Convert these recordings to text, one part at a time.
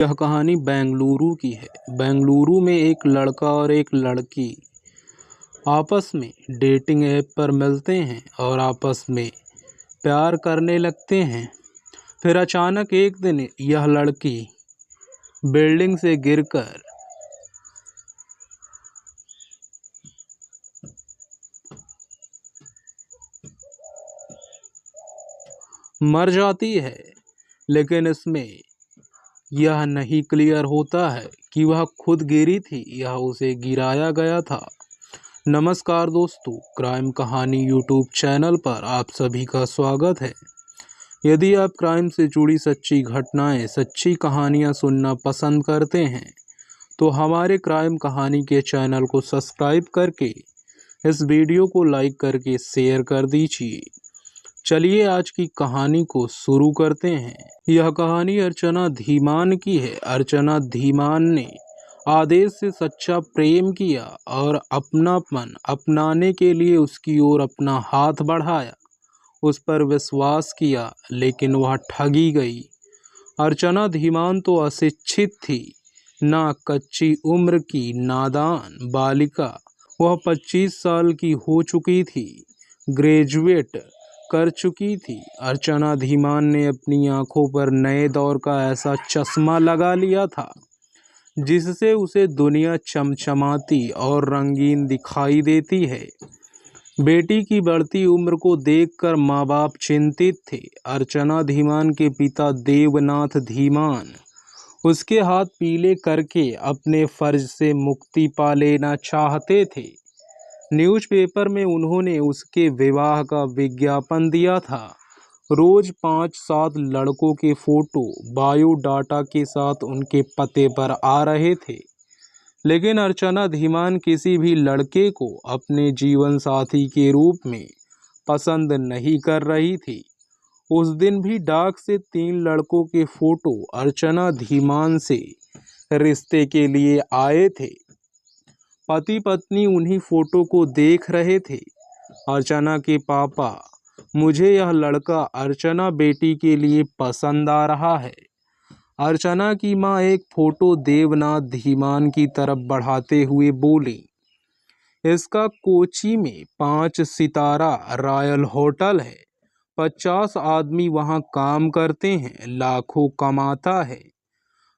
यह कहानी बेंगलुरु की है। बेंगलुरु में एक लड़का और एक लड़की आपस में डेटिंग ऐप पर मिलते हैं और आपस में प्यार करने लगते हैं। फिर अचानक एक दिन यह लड़की बिल्डिंग से गिरकर मर जाती है, लेकिन इसमें यह नहीं क्लियर होता है कि वह खुद गिरी थी या उसे गिराया गया था। नमस्कार दोस्तों, क्राइम कहानी यूट्यूब चैनल पर आप सभी का स्वागत है। यदि आप क्राइम से जुड़ी सच्ची घटनाएं, सच्ची कहानियां सुनना पसंद करते हैं तो हमारे क्राइम कहानी के चैनल को सब्सक्राइब करके इस वीडियो को लाइक करके शेयर कर दीजिए। चलिए आज की कहानी को शुरू करते हैं। यह कहानी अर्चना धीमान की है। अर्चना धीमान ने आदेश से सच्चा प्रेम किया और अपनापन अपनाने के लिए उसकी ओर अपना हाथ बढ़ाया, उस पर विश्वास किया, लेकिन वह ठगी गई। अर्चना धीमान तो अशिक्षित थी, ना कच्ची उम्र की नादान बालिका। वह 25 साल की हो चुकी थी, ग्रेजुएट कर चुकी थी। अर्चना धीमान ने अपनी आंखों पर नए दौर का ऐसा चश्मा लगा लिया था जिससे उसे दुनिया चमचमाती और रंगीन दिखाई देती है। बेटी की बढ़ती उम्र को देखकर माँ बाप चिंतित थे। अर्चना धीमान के पिता देवनाथ धीमान उसके हाथ पीले करके अपने फर्ज से मुक्ति पा लेना चाहते थे। न्यूज़पेपर में उन्होंने उसके विवाह का विज्ञापन दिया था। रोज 5-7 लड़कों के फोटो बायोडाटा के साथ उनके पते पर आ रहे थे, लेकिन अर्चना धीमान किसी भी लड़के को अपने जीवन साथी के रूप में पसंद नहीं कर रही थी। उस दिन भी डाक से 3 लड़कों के फोटो अर्चना धीमान से रिश्ते के लिए आए थे। पति पत्नी उन्हीं फोटो को देख रहे थे। अर्चना के पापा, मुझे यह लड़का अर्चना बेटी के लिए पसंद आ रहा है। अर्चना की माँ एक फोटो देवनाथ धीमान की तरफ बढ़ाते हुए बोली, इसका कोची में 5 सितारा रॉयल होटल है, 50 आदमी वहाँ काम करते हैं, लाखों कमाता है।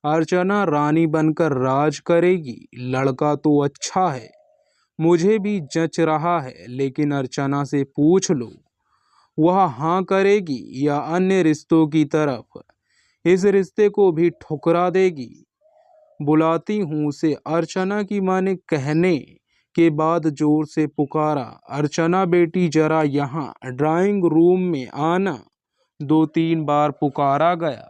अर्चना रानी बनकर राज करेगी। लड़का तो अच्छा है, मुझे भी जच रहा है, लेकिन अर्चना से पूछ लो, वह हाँ करेगी या अन्य रिश्तों की तरफ इस रिश्ते को भी ठुकरा देगी। बुलाती हूँ उसे। अर्चना की माँ ने कहने के बाद जोर से पुकारा, अर्चना बेटी जरा यहाँ ड्राइंग रूम में आना। 2-3 बार पुकारा गया,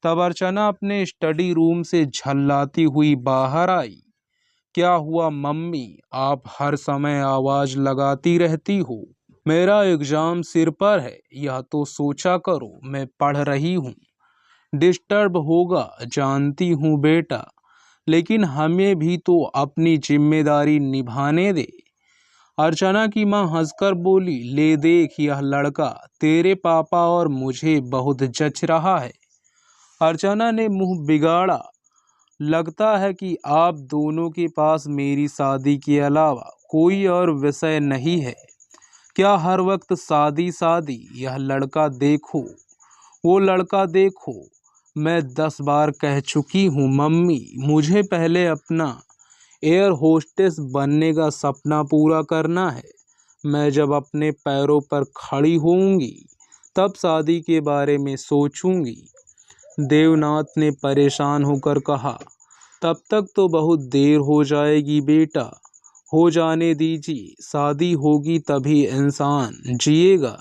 तब अर्चना अपने स्टडी रूम से झल्लाती हुई बाहर आई। क्या हुआ मम्मी, आप हर समय आवाज लगाती रहती हो? मेरा एग्जाम सिर पर है, यह तो सोचा करो, मैं पढ़ रही हूँ। डिस्टर्ब होगा जानती हूँ बेटा, लेकिन हमें भी तो अपनी जिम्मेदारी निभाने दे। अर्चना की माँ हंसकर बोली, ले देख, यह लड़का तेरे पापा और मुझे बहुत जच रहा है। अर्चना ने मुंह बिगाड़ा, लगता है कि आप दोनों के पास मेरी शादी के अलावा कोई और विषय नहीं है। क्या हर वक्त शादी शादी? यह लड़का देखो, वो लड़का देखो। मैं 10 बार कह चुकी हूँ मम्मी, मुझे पहले अपना एयर होस्टेस बनने का सपना पूरा करना है। मैं जब अपने पैरों पर खड़ी होऊंगी तब शादी के बारे में सोचूंगी। देवनाथ ने परेशान होकर कहा, तब तक तो बहुत देर हो जाएगी बेटा, हो जाने दीजिए। शादी होगी तभी इंसान जिएगा,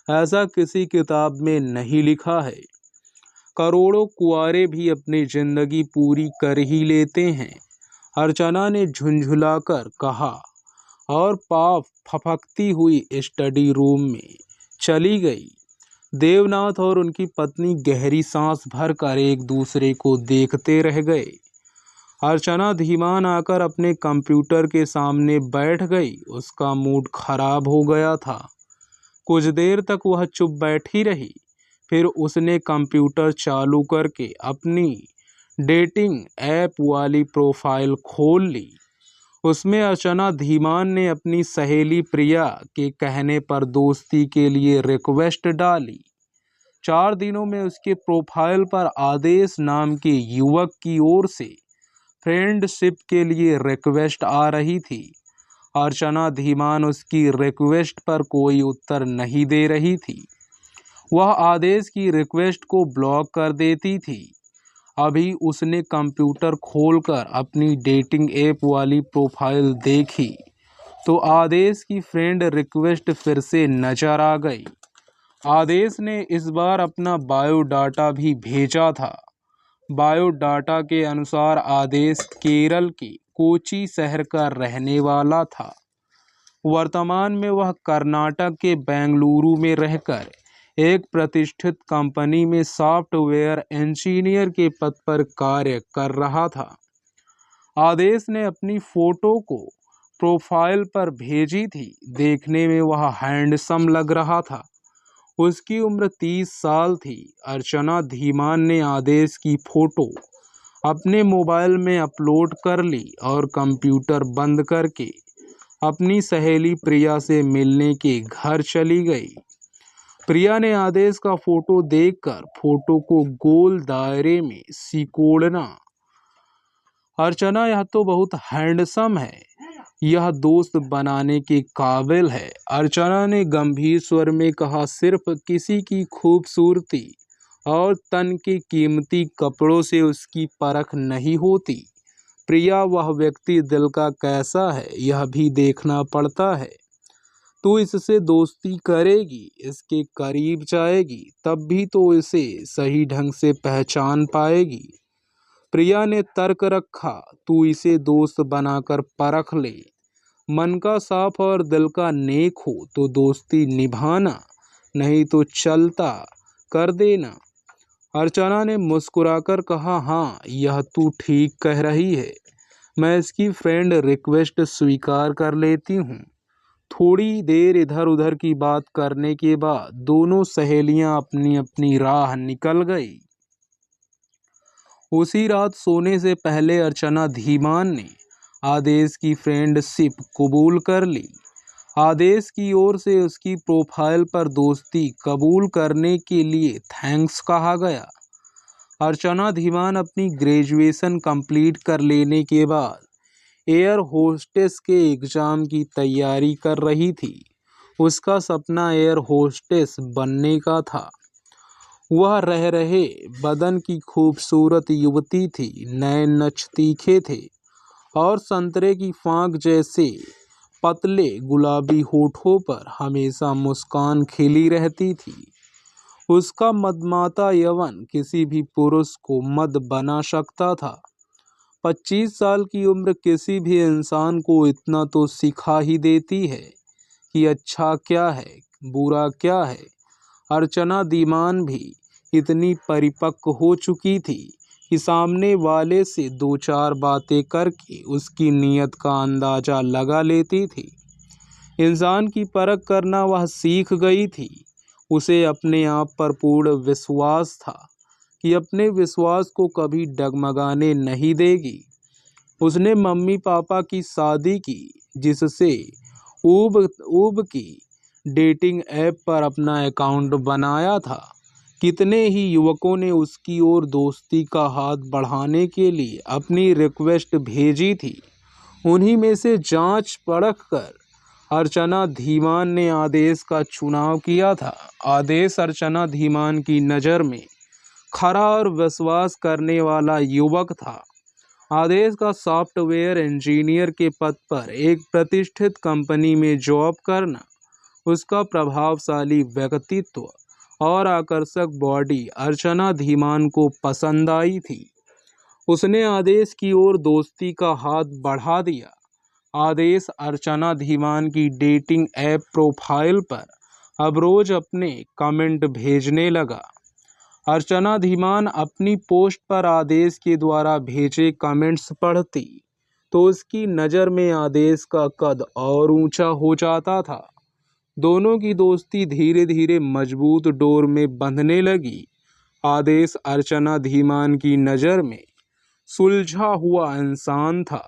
ऐसा किसी किताब में नहीं लिखा है। करोड़ों कुंवारे भी अपनी जिंदगी पूरी कर ही लेते हैं। अर्चना ने झुंझुलाकर कहा और पाप फपकती हुई स्टडी रूम में चली गई। देवनाथ और उनकी पत्नी गहरी सांस भरकर एक दूसरे को देखते रह गए। अर्चना धीमान आकर अपने कंप्यूटर के सामने बैठ गई। उसका मूड खराब हो गया था। कुछ देर तक वह चुप बैठी रही, फिर उसने कंप्यूटर चालू करके अपनी डेटिंग ऐप वाली प्रोफाइल खोल ली। उसमें अर्चना धीमान ने अपनी सहेली प्रिया के कहने पर दोस्ती के लिए रिक्वेस्ट डाली। 4 दिनों में उसके प्रोफाइल पर आदेश नाम के युवक की ओर से फ्रेंडशिप के लिए रिक्वेस्ट आ रही थी। अर्चना धीमान उसकी रिक्वेस्ट पर कोई उत्तर नहीं दे रही थी। वह आदेश की रिक्वेस्ट को ब्लॉक कर देती थी। अभी उसने कंप्यूटर खोलकर अपनी डेटिंग ऐप वाली प्रोफाइल देखी तो आदेश की फ्रेंड रिक्वेस्ट फिर से नजर आ गई। आदेश ने इस बार अपना बायोडाटा भी भेजा था। बायोडाटा के अनुसार आदेश केरल के कोची शहर का रहने वाला था। वर्तमान में वह कर्नाटक के बेंगलुरु में रहकर एक प्रतिष्ठित कंपनी में सॉफ्टवेयर इंजीनियर के पद पर कार्य कर रहा था। आदेश ने अपनी फोटो को प्रोफाइल पर भेजी थी। देखने में वह हैंडसम लग रहा था। उसकी उम्र 30 साल थी। अर्चना धीमान ने आदेश की फोटो अपने मोबाइल में अपलोड कर ली और कंप्यूटर बंद करके अपनी सहेली प्रिया से मिलने के घर चली गई। प्रिया ने आदेश का फोटो देखकर फोटो को गोल दायरे में सिकोड़ना, अर्चना यह तो बहुत हैंडसम है, यह दोस्त बनाने के काबिल है, अर्चना ने गंभीर स्वर में कहा। सिर्फ किसी की खूबसूरती और तन के कीमती कपड़ों से उसकी परख नहीं होती प्रिया, वह व्यक्ति दिल का कैसा है यह भी देखना पड़ता है। तू इससे दोस्ती करेगी, इसके करीब जाएगी, तब भी तो इसे सही ढंग से पहचान पाएगी। प्रिया ने तर्क रखा। तू इसे दोस्त बनाकर परख ले। मन का साफ और दिल का नेक हो तो दोस्ती निभाना, नहीं तो चलता कर देना। अर्चना ने मुस्कुराकर कहा, हाँ यह तू ठीक कह रही है। मैं इसकी फ्रेंड रिक्वेस्ट स्वीकार कर लेती हूँ। थोड़ी देर इधर उधर की बात करने के बाद दोनों सहेलियां अपनी अपनी राह निकल गई। उसी रात सोने से पहले अर्चना धीमान ने आदेश की फ्रेंडशिप कबूल कर ली। आदेश की ओर से उसकी प्रोफाइल पर दोस्ती कबूल करने के लिए थैंक्स कहा गया। अर्चना धीमान अपनी ग्रेजुएशन कंप्लीट कर लेने के बाद एयर होस्टेस के एग्ज़ाम की तैयारी कर रही थी। उसका सपना एयर होस्टेस बनने का था। वह रह रहे बदन की खूबसूरत युवती थी। नैन नक्श तीखे थे और संतरे की फांक जैसे पतले गुलाबी होठों पर हमेशा मुस्कान खिली रहती थी। उसका मदमाता यौवन किसी भी पुरुष को मद बना सकता था। 25 साल की उम्र किसी भी इंसान को इतना तो सिखा ही देती है कि अच्छा क्या है, बुरा क्या है। अर्चना धीमान भी इतनी परिपक्व हो चुकी थी कि सामने वाले से 2-4 बातें करके उसकी नीयत का अंदाजा लगा लेती थी। इंसान की परख करना वह सीख गई थी। उसे अपने आप पर पूर्ण विश्वास था कि अपने विश्वास को कभी डगमगाने नहीं देगी। उसने मम्मी पापा की शादी की, जिससे ऊब की डेटिंग ऐप पर अपना अकाउंट बनाया था। कितने ही युवकों ने उसकी ओर दोस्ती का हाथ बढ़ाने के लिए अपनी रिक्वेस्ट भेजी थी। उन्हीं में से जांच परख कर अर्चना धीमान ने आदेश का चुनाव किया था। आदेश अर्चना धीमान की नज़र में खरा और विश्वास करने वाला युवक था। आदेश का सॉफ्टवेयर इंजीनियर के पद पर एक प्रतिष्ठित कंपनी में जॉब करना, उसका प्रभावशाली व्यक्तित्व और आकर्षक बॉडी अर्चना धीमान को पसंद आई थी। उसने आदेश की ओर दोस्ती का हाथ बढ़ा दिया। आदेश अर्चना धीमान की डेटिंग ऐप प्रोफाइल पर अब रोज अपने कमेंट भेजने लगा। अर्चना धीमान अपनी पोस्ट पर आदेश के द्वारा भेजे कमेंट्स पढ़ती तो उसकी नज़र में आदेश का कद और ऊंचा हो जाता था। दोनों की दोस्ती धीरे धीरे मजबूत डोर में बंधने लगी। आदेश अर्चना धीमान की नज़र में सुलझा हुआ इंसान था।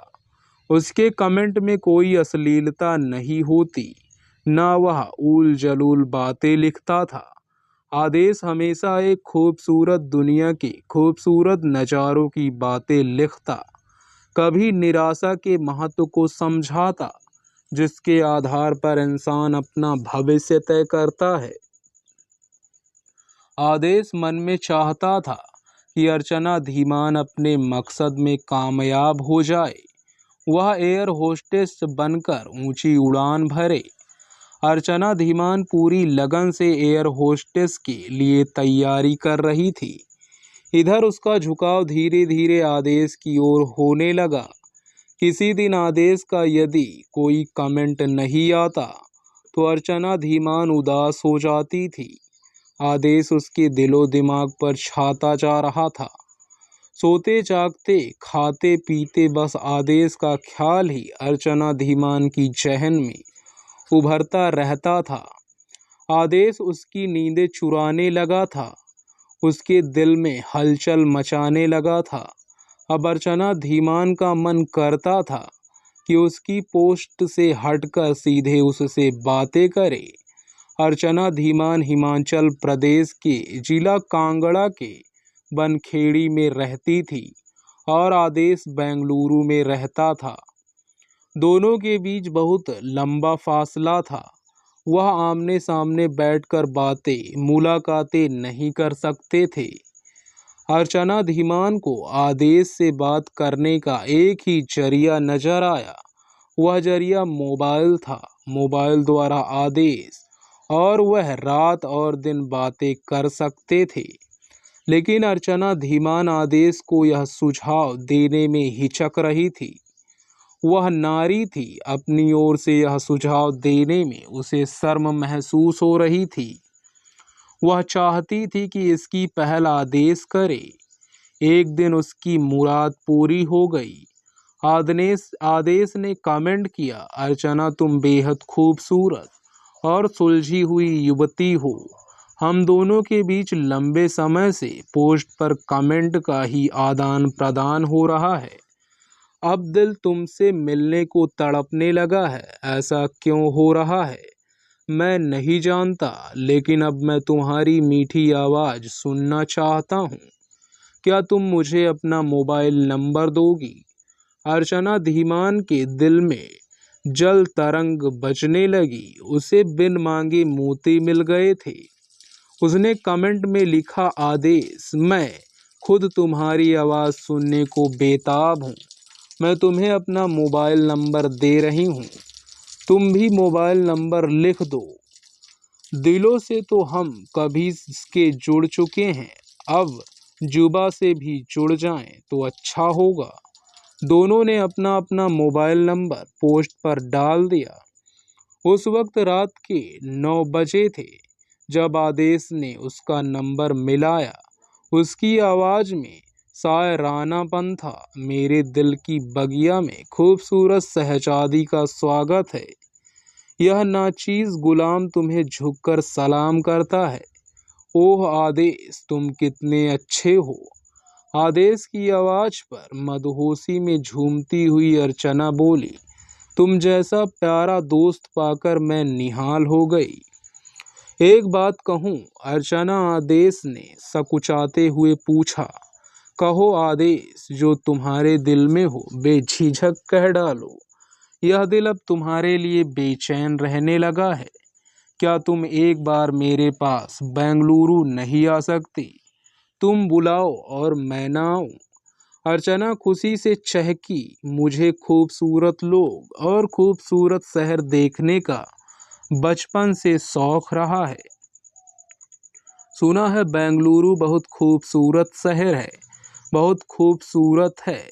उसके कमेंट में कोई अश्लीलता नहीं होती, ना वह ऊल जलूल बातें लिखता था। आदेश हमेशा एक खूबसूरत दुनिया की खूबसूरत नज़ारों की बातें लिखता, कभी निराशा के महत्व को समझाता, जिसके आधार पर इंसान अपना भविष्य तय करता है। आदेश मन में चाहता था कि अर्चना धीमान अपने मकसद में कामयाब हो जाए, वह एयर होस्टेस बनकर ऊंची उड़ान भरे। अर्चना धीमान पूरी लगन से एयर होस्टेस के लिए तैयारी कर रही थी। इधर उसका झुकाव धीरे धीरे आदेश की ओर होने लगा। किसी दिन आदेश का यदि कोई कमेंट नहीं आता तो अर्चना धीमान उदास हो जाती थी। आदेश उसके दिलो दिमाग पर छाता जा रहा था। सोते जागते खाते पीते बस आदेश का ख्याल ही अर्चना धीमान की जहन में उभरता रहता था। आदेश उसकी नींदें चुराने लगा था, उसके दिल में हलचल मचाने लगा था। अब अर्चना धीमान का मन करता था कि उसकी पोस्ट से हटकर सीधे उससे बातें करे। अर्चना धीमान हिमाचल प्रदेश के जिला कांगड़ा के बनखेड़ी में रहती थी और आदेश बेंगलुरु में रहता था। दोनों के बीच बहुत लंबा फासला था। वह आमने सामने बैठकर बातें मुलाकातें नहीं कर सकते थे। अर्चना धीमान को आदेश से बात करने का एक ही जरिया नजर आया। वह जरिया मोबाइल था। मोबाइल द्वारा आदेश और वह रात और दिन बातें कर सकते थे। लेकिन अर्चना धीमान आदेश को यह सुझाव देने में हिचक रही थी। वह नारी थी, अपनी ओर से यह सुझाव देने में उसे शर्म महसूस हो रही थी। वह चाहती थी कि इसकी पहल आदेश करे। एक दिन उसकी मुराद पूरी हो गई। आदेश ने कमेंट किया, अर्चना तुम बेहद खूबसूरत और सुलझी हुई युवती हो। हम दोनों के बीच लंबे समय से पोस्ट पर कमेंट का ही आदान प्रदान हो रहा है। अब दिल तुमसे मिलने को तड़पने लगा है। ऐसा क्यों हो रहा है मैं नहीं जानता, लेकिन अब मैं तुम्हारी मीठी आवाज़ सुनना चाहता हूँ। क्या तुम मुझे अपना मोबाइल नंबर दोगी? अर्चना धीमान के दिल में जल तरंग बजने लगी। उसे बिन मांगे मोती मिल गए थे। उसने कमेंट में लिखा, आदेश मैं खुद तुम्हारी आवाज़ सुनने को बेताब हूँ। मैं तुम्हें अपना मोबाइल नंबर दे रही हूँ। तुम भी मोबाइल नंबर लिख दो। दिलों से तो हम कभी इसके जुड़ चुके हैं, अब जुबा से भी जुड़ जाएं तो अच्छा होगा। दोनों ने अपना अपना मोबाइल नंबर पोस्ट पर डाल दिया। उस वक्त रात के 9 बजे थे जब आदेश ने उसका नंबर मिलाया। उसकी आवाज़ में शायरानापन था। मेरे दिल की बगिया में खूबसूरत शहजादी का स्वागत है। यह नाचीज गुलाम तुम्हें झुककर सलाम करता है। ओह आदेश, तुम कितने अच्छे हो। आदेश की आवाज़ पर मदहोशी में झूमती हुई अर्चना बोली, तुम जैसा प्यारा दोस्त पाकर मैं निहाल हो गई। एक बात कहूँ? अर्चना आदेश ने सकुचाते हुए पूछा। कहो आदेश, जो तुम्हारे दिल में हो बेझिझक कह डालो। यह दिल अब तुम्हारे लिए बेचैन रहने लगा है। क्या तुम एक बार मेरे पास बेंगलुरु नहीं आ सकती? तुम बुलाओ और मैं ना आऊं? अर्चना खुशी से चहकी। मुझे खूबसूरत लोग और खूबसूरत शहर देखने का बचपन से शौक रहा है। सुना है बेंगलुरु बहुत खूबसूरत शहर है, बहुत खूबसूरत है।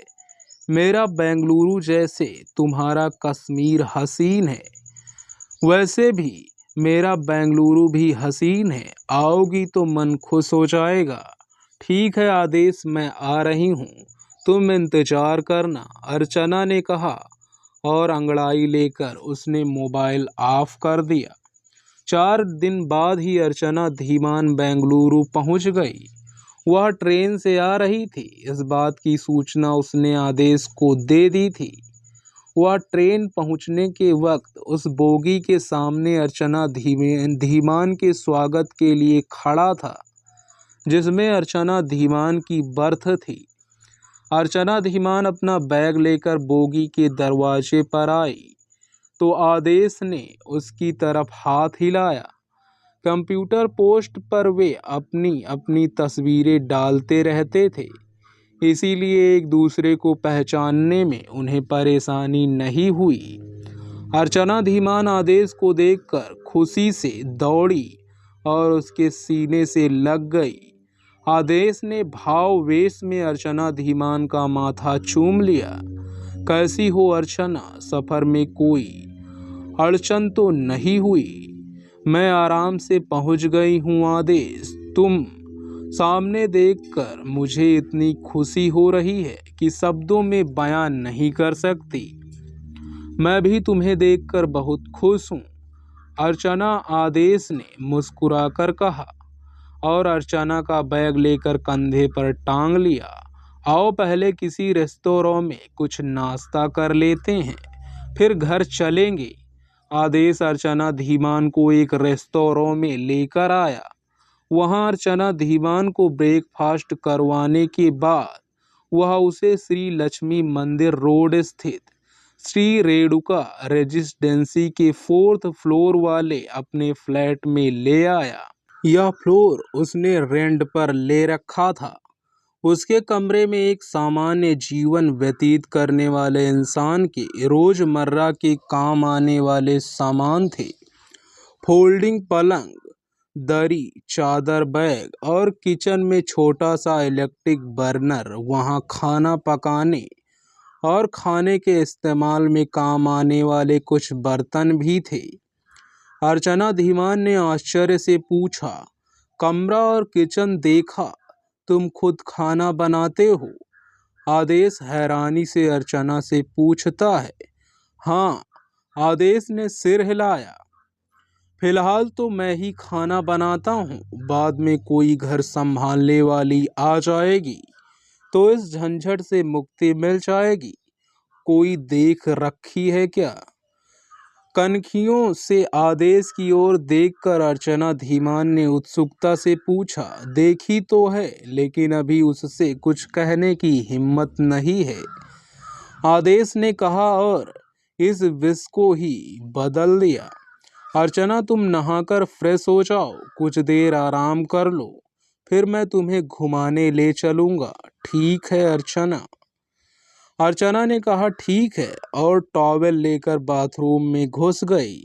मेरा बेंगलुरु जैसे तुम्हारा कश्मीर हसीन है, वैसे भी मेरा बेंगलुरु भी हसीन है। आओगी तो मन खुश हो जाएगा। ठीक है आदेश, मैं आ रही हूँ, तुम इंतज़ार करना, अर्चना ने कहा और अंगड़ाई लेकर उसने मोबाइल ऑफ कर दिया। 4 दिन बाद ही अर्चना धीमान बेंगलुरु पहुँच गई। वह ट्रेन से आ रही थी। इस बात की सूचना उसने आदेश को दे दी थी। वह ट्रेन पहुंचने के वक्त उस बोगी के सामने अर्चना धीमान के स्वागत के लिए खड़ा था, जिसमें अर्चना धीमान की बर्थ थी। अर्चना धीमान अपना बैग लेकर बोगी के दरवाजे पर आई तो आदेश ने उसकी तरफ हाथ हिलाया। कंप्यूटर पोस्ट पर वे अपनी अपनी तस्वीरें डालते रहते थे, इसीलिए एक दूसरे को पहचानने में उन्हें परेशानी नहीं हुई। अर्चना धीमान आदेश को देखकर खुशी से दौड़ी और उसके सीने से लग गई। आदेश ने भाववेश में अर्चना धीमान का माथा चूम लिया। कैसी हो अर्चना, सफर में कोई अड़चन तो नहीं हुई? मैं आराम से पहुंच गई हूँ आदेश। तुम सामने देखकर मुझे इतनी खुशी हो रही है कि शब्दों में बयान नहीं कर सकती। मैं भी तुम्हें देखकर बहुत खुश हूँ, अर्चना, आदेश ने मुस्कुराकर कहा और अर्चना का बैग लेकर कंधे पर टांग लिया। आओ पहले किसी रेस्तोरों में कुछ नाश्ता कर लेते हैं, फिर घर चलेंगे। आदेश अर्चना धीमान को एक रेस्तोरों में लेकर आया। वहां अर्चना धीमान को ब्रेकफास्ट करवाने के बाद वह उसे श्री लक्ष्मी मंदिर रोड स्थित श्री रेणुका रेजिडेंसी के 4th फ्लोर वाले अपने फ्लैट में ले आया। यह फ्लोर उसने रेंट पर ले रखा था। उसके कमरे में एक सामान्य जीवन व्यतीत करने वाले इंसान के रोजमर्रा के काम आने वाले सामान थे। फोल्डिंग पलंग, दरी, चादर, बैग और किचन में छोटा सा इलेक्ट्रिक बर्नर। वहाँ खाना पकाने और खाने के इस्तेमाल में काम आने वाले कुछ बर्तन भी थे। अर्चना धीमान ने आश्चर्य से पूछा, कमरा और किचन देखा, तुम खुद खाना बनाते हो? आदेश हैरानी से अर्चना से पूछता है। हाँ, आदेश ने सिर हिलाया। फिलहाल तो मैं ही खाना बनाता हूँ, बाद में कोई घर संभालने वाली आ जाएगी तो इस झंझट से मुक्ति मिल जाएगी। कोई देख रखी है क्या? कनखियों से आदेश की ओर देखकर अर्चना धीमान ने उत्सुकता से पूछा। देखी तो है, लेकिन अभी उससे कुछ कहने की हिम्मत नहीं है, आदेश ने कहा और इस विष को ही बदल दिया। अर्चना, तुम नहाकर फ्रेश हो जाओ, कुछ देर आराम कर लो, फिर मैं तुम्हें घुमाने ले चलूंगा। ठीक है अर्चना, अर्चना ने कहा। ठीक है, और टॉवेल लेकर बाथरूम में घुस गई।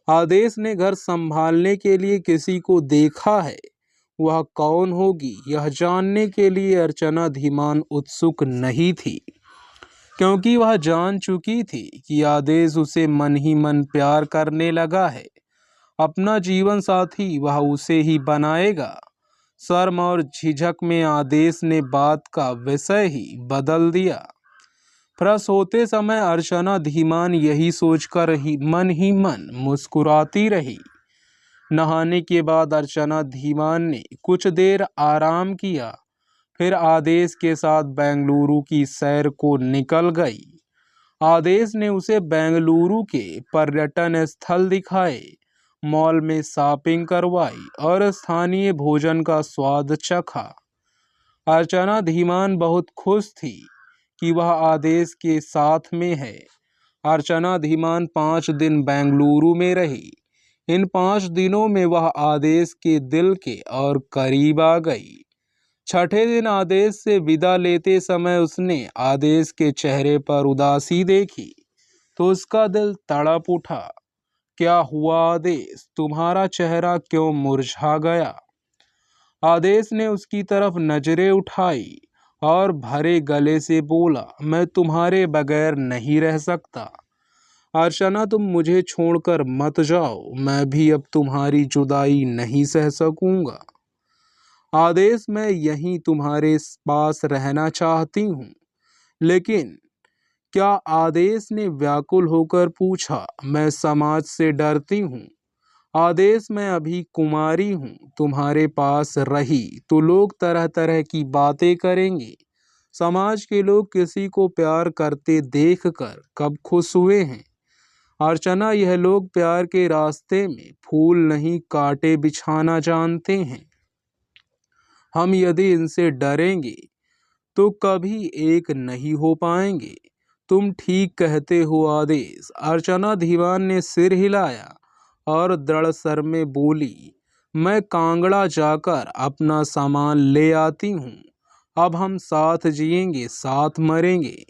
आदेश ने घर संभालने के लिए किसी को देखा है? वह कौन होगी, यह जानने के लिए अर्चना धीमान उत्सुक नहीं थी, क्योंकि वह जान चुकी थी कि आदेश उसे मन ही मन प्यार करने लगा है। अपना जीवन साथी वह उसे ही बनाएगा। शर्म और झिझक में आदेश ने बात का विषय ही बदल दिया। फ्रेश होते समय अर्चना धीमान यही सोचकर ही मन मुस्कुराती रही। नहाने के बाद अर्चना धीमान ने कुछ देर आराम किया, फिर आदेश के साथ बेंगलुरु की सैर को निकल गई। आदेश ने उसे बेंगलुरु के पर्यटन स्थल दिखाए, मॉल में शॉपिंग करवाई और स्थानीय भोजन का स्वाद चखा। अर्चना धीमान बहुत खुश थी कि वह आदेश के साथ में है। अर्चना धीमान 5 दिन बेंगलुरु में रही। इन 5 दिनों में वह आदेश के दिल के और करीब आ गई। छठे दिन आदेश से विदा लेते समय उसने आदेश के चेहरे पर उदासी देखी तो उसका दिल तड़प उठा। क्या हुआ आदेश, तुम्हारा चेहरा क्यों मुरझा गया? आदेश ने उसकी तरफ नजरें उठाई और भरे गले से बोला, मैं तुम्हारे बगैर नहीं रह सकता। अर्चना, तुम मुझे छोड़कर मत जाओ, मैं भी अब तुम्हारी जुदाई नहीं सह सकूंगा। आदेश, मैं यहीं तुम्हारे पास रहना चाहती हूँ। लेकिन क्या? आदेश ने व्याकुल होकर पूछा। मैं समाज से डरती हूँ, आदेश मैं अभी कुमारी हूँ, तुम्हारे पास रही तो लोग तरह तरह की बातें करेंगे। समाज के लोग किसी को प्यार करते देखकर कब खुश हुए हैं। अर्चना, यह लोग प्यार के रास्ते में फूल नहीं कांटे बिछाना जानते हैं। हम यदि इनसे डरेंगे तो कभी एक नहीं हो पाएंगे। तुम ठीक कहते हो आदेश। अर्चना धीमान ने सिर हिलाया और दृढ़ स्वर में बोली, मैं कांगड़ा जाकर अपना सामान ले आती हूँ। अब हम साथ जिएंगे, साथ मरेंगे।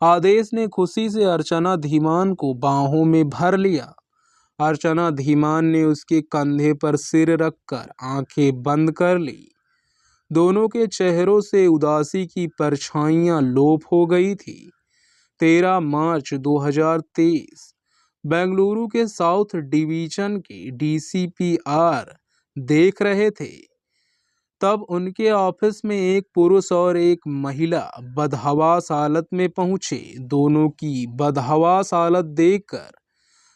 आदेश ने खुशी से अर्चना धीमान को बाहों में भर लिया। अर्चना धीमान ने उसके कंधे पर सिर रखकर आंखें बंद कर ली। दोनों के चेहरों से उदासी की परछाइयां लोप हो गई थी। 13 मार्च 2023 बेंगलुरु के साउथ डिवीजन के डीसीपीआर देख रहे थे। तब उनके ऑफिस में एक पुरुष और एक महिला बदहवास हालत में पहुंचे। दोनों की बदहवास हालत देखकर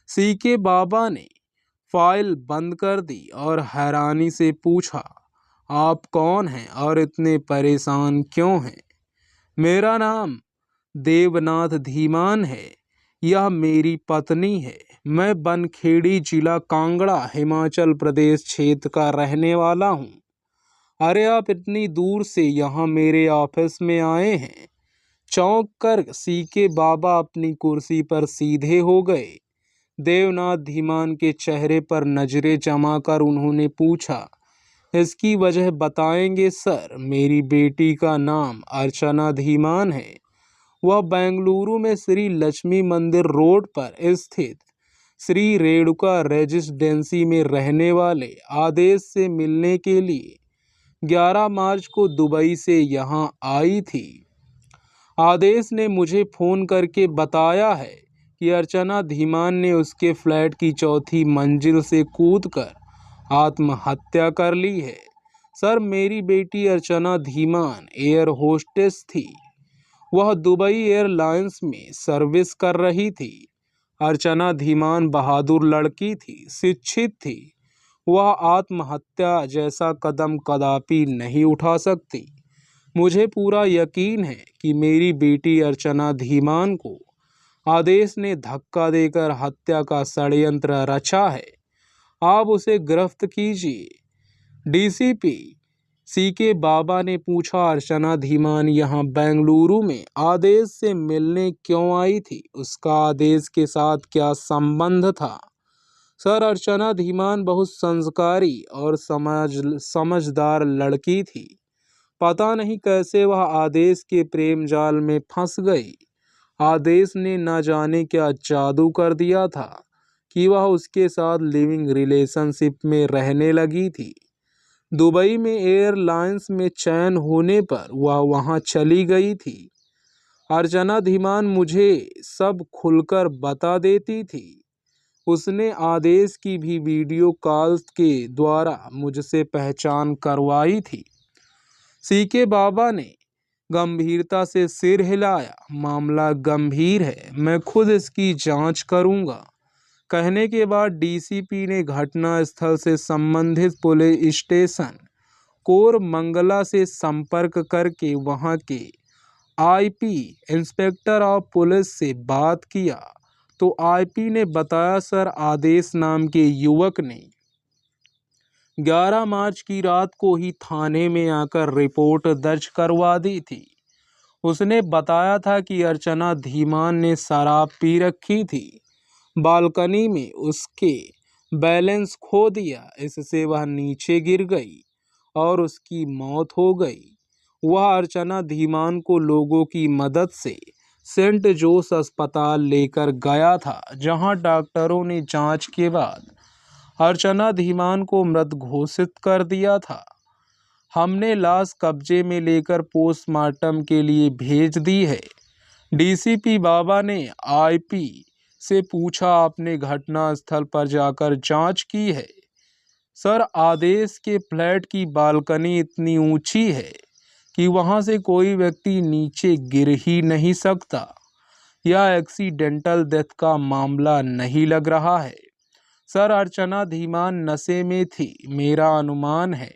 सीके बाबा ने फाइल बंद कर दी और हैरानी से पूछा, आप कौन हैं और इतने परेशान क्यों हैं? मेरा नाम देवनाथ धीमान है। यह मेरी पत्नी है। मैं बनखेड़ी जिला कांगड़ा हिमाचल प्रदेश क्षेत्र का रहने वाला हूँ। अरे, आप इतनी दूर से यहाँ मेरे ऑफिस में आए हैं? चौंक कर सीके बाबा अपनी कुर्सी पर सीधे हो गए। देवनाथ धीमान के चेहरे पर नजरें जमाकर उन्होंने पूछा, इसकी वजह बताएंगे सर? मेरी बेटी का नाम अर्चना धीमान है। वह बेंगलुरु में श्री लक्ष्मी मंदिर रोड पर स्थित श्री रेणुका रेजिडेंसी में रहने वाले आदेश से मिलने के लिए 11 मार्च को दुबई से यहाँ आई थी। आदेश ने मुझे फ़ोन करके बताया है कि अर्चना धीमान ने उसके फ्लैट की 4थी मंजिल से कूदकर आत्महत्या कर ली है। सर, मेरी बेटी अर्चना धीमान एयर होस्टेस थी। वह दुबई एयरलाइंस में सर्विस कर रही थी। अर्चना धीमान बहादुर लड़की थी, शिक्षित थी। वह आत्महत्या जैसा कदम कदापि नहीं उठा सकती। मुझे पूरा यकीन है कि मेरी बेटी अर्चना धीमान को आदेश ने धक्का देकर हत्या का षड्यंत्र रचा है। आप उसे गिरफ्त कीजिए। डीसीपी सीके बाबा ने पूछा, अर्चना धीमान यहाँ बेंगलुरु में आदेश से मिलने क्यों आई थी? उसका आदेश के साथ क्या संबंध था? सर, अर्चना धीमान बहुत संस्कारी और समझदार लड़की थी। पता नहीं कैसे वह आदेश के प्रेम जाल में फंस गई। आदेश ने न जाने क्या जादू कर दिया था कि वह उसके साथ लिविंग रिलेशनशिप में रहने लगी थी। दुबई में एयरलाइंस में चयन होने पर वह वहां चली गई थी। अर्चना धीमान मुझे सब खुलकर बता देती थी। उसने आदेश की भी वीडियो कॉल्स के द्वारा मुझसे पहचान करवाई थी। सीके बाबा ने गंभीरता से सिर हिलाया। मामला गंभीर है, मैं खुद इसकी जांच करूंगा। कहने के बाद डीसीपी ने घटना स्थल से संबंधित पुलिस स्टेशन कोरमंगला से संपर्क करके वहां के आईपी इंस्पेक्टर ऑफ पुलिस से बात किया तो आईपी ने बताया, सर, आदेश नाम के युवक ने 11 मार्च की रात को ही थाने में आकर रिपोर्ट दर्ज करवा दी थी। उसने बताया था कि अर्चना धीमान ने शराब पी रखी थी। बालकनी में उसके बैलेंस खो दिया, इससे वह नीचे गिर गई और उसकी मौत हो गई। वह अर्चना धीमान को लोगों की मदद से सेंट जोस अस्पताल लेकर गया था, जहां डॉक्टरों ने जांच के बाद अर्चना धीमान को मृत घोषित कर दिया था। हमने लाश कब्जे में लेकर पोस्टमार्टम के लिए भेज दी है। डीसीपी बाबा ने आईपी से पूछा, आपने घटना स्थल पर जाकर जांच की है? सर, आदेश के फ्लैट की बालकनी इतनी ऊंची है कि वहां से कोई व्यक्ति नीचे गिर ही नहीं सकता। यह एक्सीडेंटल डेथ का मामला नहीं लग रहा है। सर, अर्चना धीमान नशे में थी। मेरा अनुमान है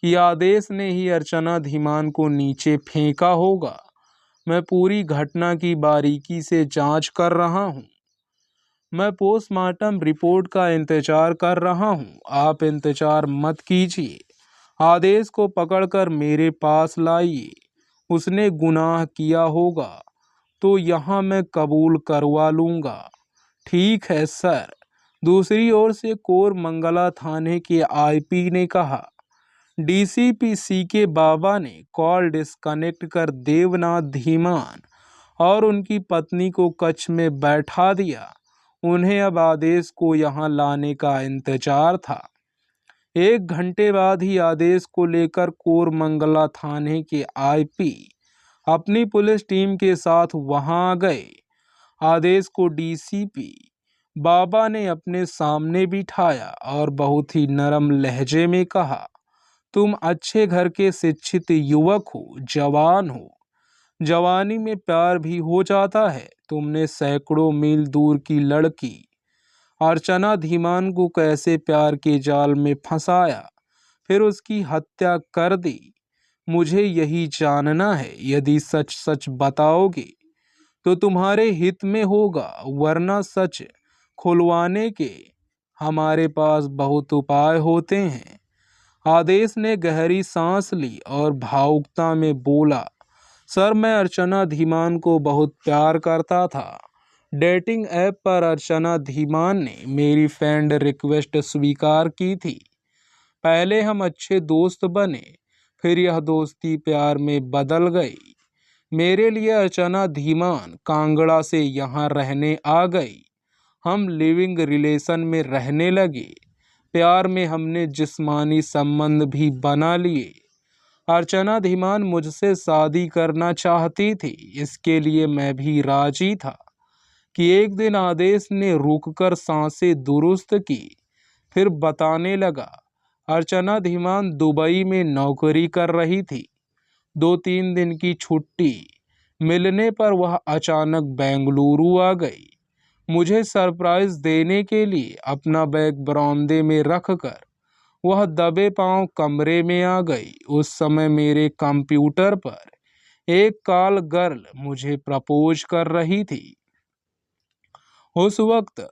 कि आदेश ने ही अर्चना धीमान को नीचे फेंका होगा। मैं पूरी घटना की बारीकी से जांच कर रहा हूँ। मैं पोस्टमार्टम रिपोर्ट का इंतजार कर रहा हूँ। आप इंतजार मत कीजिए। आदेश को पकड़कर मेरे पास लाइए। उसने गुनाह किया होगा तो यहाँ मैं कबूल करवा लूँगा। ठीक है सर। दूसरी ओर से कोरमंगला थाने के आईपी ने कहा। डीसीपी सी के बाबा ने कॉल डिस्कनेक्ट कर देवनाथ धीमान और उनकी पत्नी को कक्ष में बैठा दिया। उन्हें अब आदेश को यहाँ लाने का इंतजार था। 1 घंटे बाद ही आदेश को लेकर कोरमंगला थाने के आईपी अपनी पुलिस टीम के साथ वहां आ गए। आदेश को डीसीपी बाबा ने अपने सामने बिठाया और बहुत ही नरम लहजे में कहा, तुम अच्छे घर के शिक्षित युवक हो, जवान हो। जवानी में प्यार भी हो जाता है। तुमने सैकड़ों मील दूर की लड़की अर्चना धीमान को कैसे प्यार के जाल में फंसाया, फिर उसकी हत्या कर दी। मुझे यही जानना है। यदि सच सच बताओगे तो तुम्हारे हित में होगा, वरना सच खुलवाने के हमारे पास बहुत उपाय होते हैं। आदेश ने गहरी सांस ली और भावुकता में बोला, सर, मैं अर्चना धीमान को बहुत प्यार करता था। डेटिंग ऐप पर अर्चना धीमान ने मेरी फ्रेंड रिक्वेस्ट स्वीकार की थी। पहले हम अच्छे दोस्त बने, फिर यह दोस्ती प्यार में बदल गई। मेरे लिए अर्चना धीमान कांगड़ा से यहाँ रहने आ गई। हम लिविंग रिलेशन में रहने लगे। प्यार में हमने जिस्मानी संबंध भी बना लिए। अर्चना धीमान मुझसे शादी करना चाहती थी। इसके लिए मैं भी राजी था कि एक दिन आदेश ने रुककर सांसें दुरुस्त की। फिर बताने लगा, अर्चना धीमान दुबई में नौकरी कर रही थी। 2-3 दिन की छुट्टी मिलने पर वह अचानक बेंगलुरु आ गई। मुझे सरप्राइज देने के लिए अपना बैग बरामदे में रखकर वह दबे पांव कमरे में आ गई। उस समय मेरे कंप्यूटर पर एक कॉल गर्ल मुझे प्रपोज कर रही थी। उस वक्त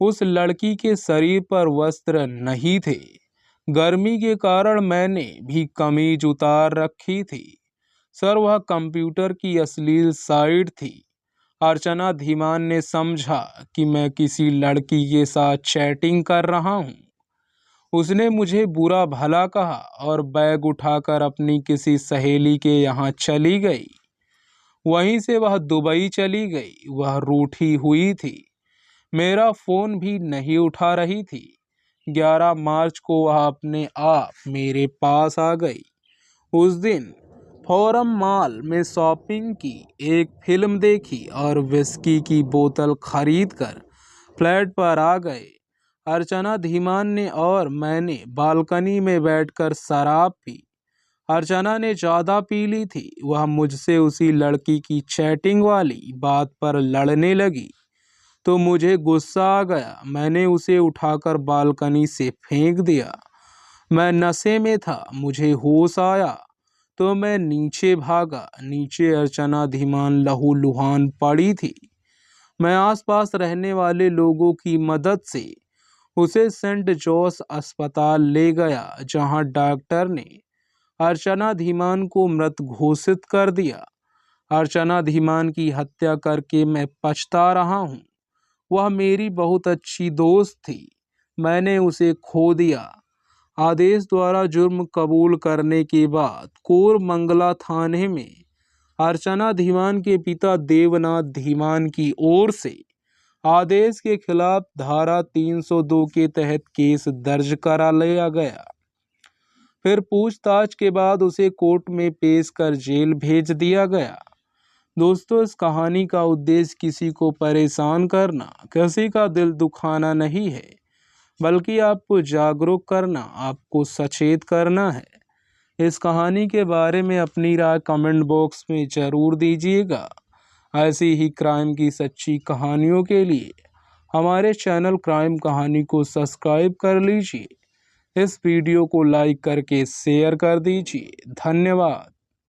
उस लड़की के शरीर पर वस्त्र नहीं थे। गर्मी के कारण मैंने भी कमीज उतार रखी थी। सर, वह कंप्यूटर की अश्लील साइट थी। अर्चना धीमान ने समझा कि मैं किसी लड़की के साथ चैटिंग कर रहा हूँ। उसने मुझे बुरा भला कहा और बैग उठाकर अपनी किसी सहेली के यहाँ चली गई। वहीं से वह दुबई चली गई। वह रूठी हुई थी। मेरा फोन भी नहीं उठा रही थी। 11 मार्च को वह अपने आप मेरे पास आ गई। उस दिन फोरम मॉल में शॉपिंग की, एक फिल्म देखी और विस्की की बोतल खरीदकर फ्लैट पर आ गए। अर्चना धीमान ने और मैंने बालकनी में बैठकर शराब पी। अर्चना ने ज़्यादा पी ली थी। वह मुझसे उसी लड़की की चैटिंग वाली बात पर लड़ने लगी तो मुझे गुस्सा आ गया। मैंने उसे उठाकर बालकनी से फेंक दिया। मैं नशे में था। मुझे होश आया तो मैं नीचे भागा। नीचे अर्चना धीमान लहूलुहान पड़ी थी। मैं आसपास रहने वाले लोगों की मदद से उसे सेंट जॉस अस्पताल ले गया, जहां डॉक्टर ने अर्चना धीमान को मृत घोषित कर दिया। अर्चना धीमान की हत्या करके मैं पछता रहा हूँ। वह मेरी बहुत अच्छी दोस्त थी। मैंने उसे खो दिया। आदेश द्वारा जुर्म कबूल करने के बाद कोरमंगला थाने में अर्चना धीमान के पिता देवनाथ धीमान की ओर से आदेश के खिलाफ धारा 302 के तहत केस दर्ज करा लिया गया। फिर पूछताछ के बाद उसे कोर्ट में पेश कर जेल भेज दिया गया। दोस्तों, इस कहानी का उद्देश्य किसी को परेशान करना, किसी का दिल दुखाना नहीं है, बल्कि आपको जागरूक करना, आपको सचेत करना है। इस कहानी के बारे में अपनी राय कमेंट बॉक्स में ज़रूर दीजिएगा। ऐसी ही क्राइम की सच्ची कहानियों के लिए हमारे चैनल क्राइम कहानी को सब्सक्राइब कर लीजिए। इस वीडियो को लाइक करके शेयर कर दीजिए। धन्यवाद।